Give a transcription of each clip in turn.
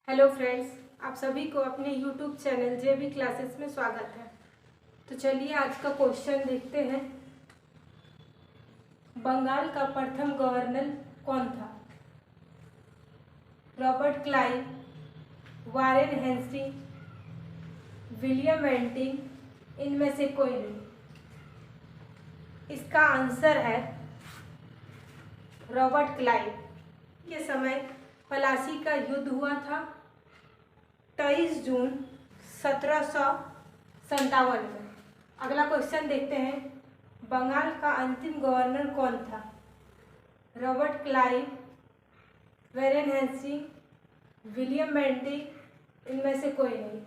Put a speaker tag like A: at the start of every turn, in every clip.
A: Hello friends, आप सभी को अपने यूट्यूब चैनल जेबी क्लासेस में स्वागत है। तो चलिए आज का क्वेश्चन देखते हैं। बंगाल का प्रथम गवर्नर कौन था? Robert Clive, Warren Hastings, William Bentinck, इनमें से कोई नहीं। इसका आंसर है रॉबर्ट क्लाइव। के समय प्लासी का युद्ध हुआ था 23 जून 1757 में। अगला क्वेश्चन देखते हैं। बंगाल का अंतिम गवर्नर कौन था? Robert Clive, Warren Hastings, William Bentinck, इनमें से कोई नहीं।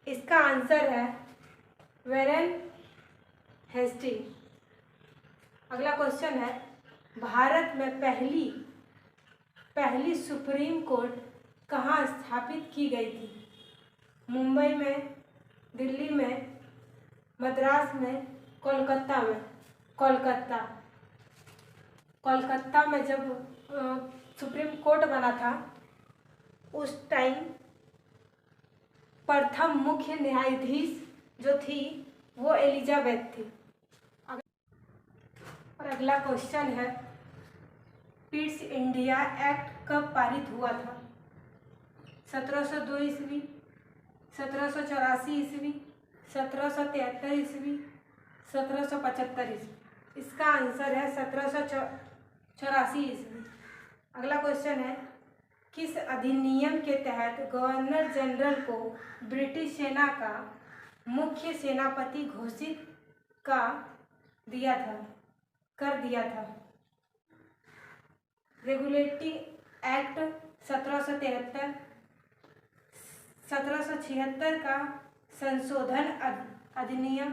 A: इसका आंसर है वारेन हेस्टिंग्स। अगला क्वेश्चन है। भारत में पहली सुप्रीम कोर्ट कहाँ स्थापित की गई थी? मुंबई में, दिल्ली में, मद्रास में, कोलकाता में? कोलकाता में जब सुप्रीम कोर्ट बना था उस टाइम प्रथम मुख्य न्यायाधीश जो थी वो एलिजाबेथ थी। और अगला क्वेश्चन है। पिट्स इंडिया एक्ट कब पारित हुआ था? 1702 ईस्वी, 1784 ईस्वी, 1773 ईस्वी, 1775 ईस्वी? इसका आंसर है 1784 ईस्वी। अगला क्वेश्चन है। किस अधिनियम के तहत गवर्नर जनरल को ब्रिटिश सेना का मुख्य सेनापति घोषित कर दिया था? रेगुलेटिंग एक्ट 1773, 1776 का संशोधन अधिनियम,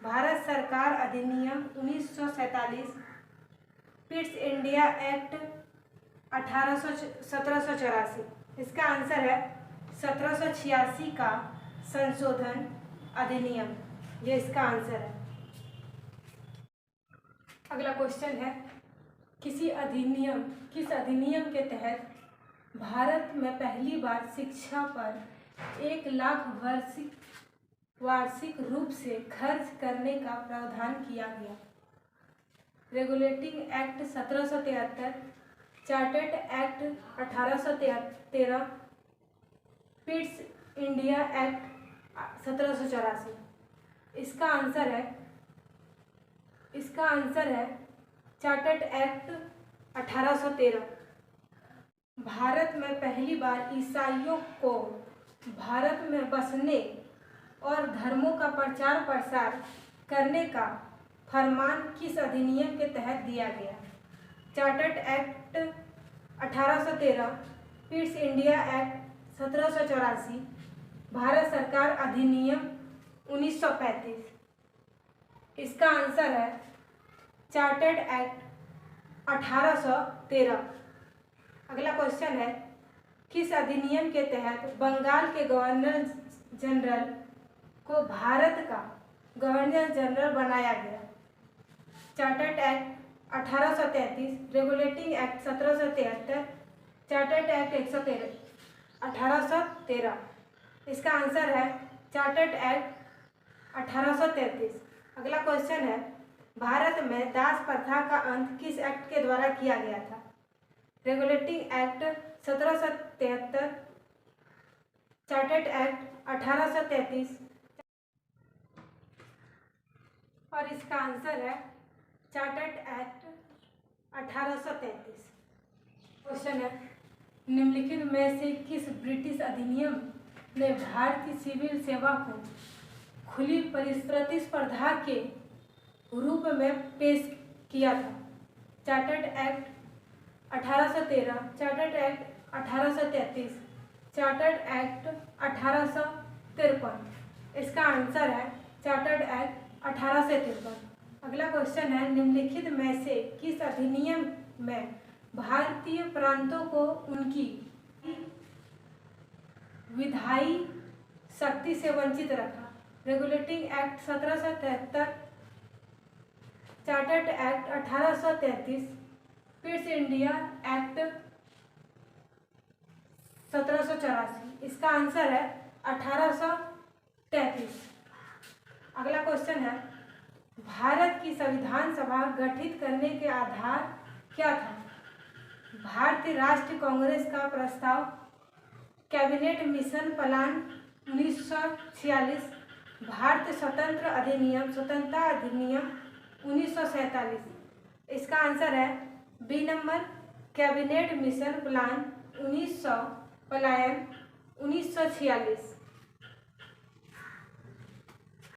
A: भारत सरकार अधिनियम 1947, पिट्स इंडिया एक्ट 1784? इसका आंसर है 1786 का संशोधन अधिनियम। ये इसका आंसर है। अगला क्वेश्चन है। किस अधिनियम के तहत भारत में पहली बार शिक्षा पर 1 लाख वार्षिक रूप से खर्च करने का प्रावधान किया गया? Regulating act 1773, chartered act 1813, Pitt's India act 1784? इसका आंसर है चार्टर्ड एक्ट 1813। भारत में पहली बार ईसाइयों को भारत में बसने और धर्मों का प्रचार प्रसार करने का फरमान किस अधिनियम के तहत दिया गया? Chartered act 1813, Pitt's India act 1784, Bharat सरकार अधिनियम 1935? इसका आंसर है चार्टर्ड एक्ट 1813। अगला क्वेश्चन है। किस अधिनियम के तहत बंगाल के गवर्नर जनरल को भारत का गवर्नर जनरल बनाया गया? Chartered act 1833, regulating act 1773, chartered act 1813? इसका आंसर है चार्टर्ड एक्ट 1833। अगला क्वेश्चन है। भारत में दास प्रथा का अंत किस एक्ट के द्वारा किया गया था? Regulating act 1773, chartered act 1833? और इसका आंसर है चार्टर्ड एक्ट 1833। क्वेश्चन है। निम्नलिखित में से किस ब्रिटिश अधिनियम ने भारतीय सिविल सेवा को खुली प्रतिस्पर्धा के रूप में पेश किया था? Chartered act 1813, chartered act 1833, chartered act 1853? इसका आंसर है चार्टर्ड एक्ट 1853। अगला क्वेश्चन है। निम्नलिखित में से किस अधिनियम में भारतीय प्रांतों को उनकी विधायी शक्ति से वंचित रखा? Regulating act 1773, chartered act 1833, Pitt's India act 1784। इसका आंसर है 1833। अगला क्वेश्चन है, भारत की संविधान सभा गठित करने के आधार क्या था? भारतीय राष्ट्रीय कांग्रेस का प्रस्ताव, कैबिनेट मिशन प्लान 1946, भारतीय स्वतंत्रता अधिनियम 1947। इसका आंसर है B number, cabinet mission plan 1946।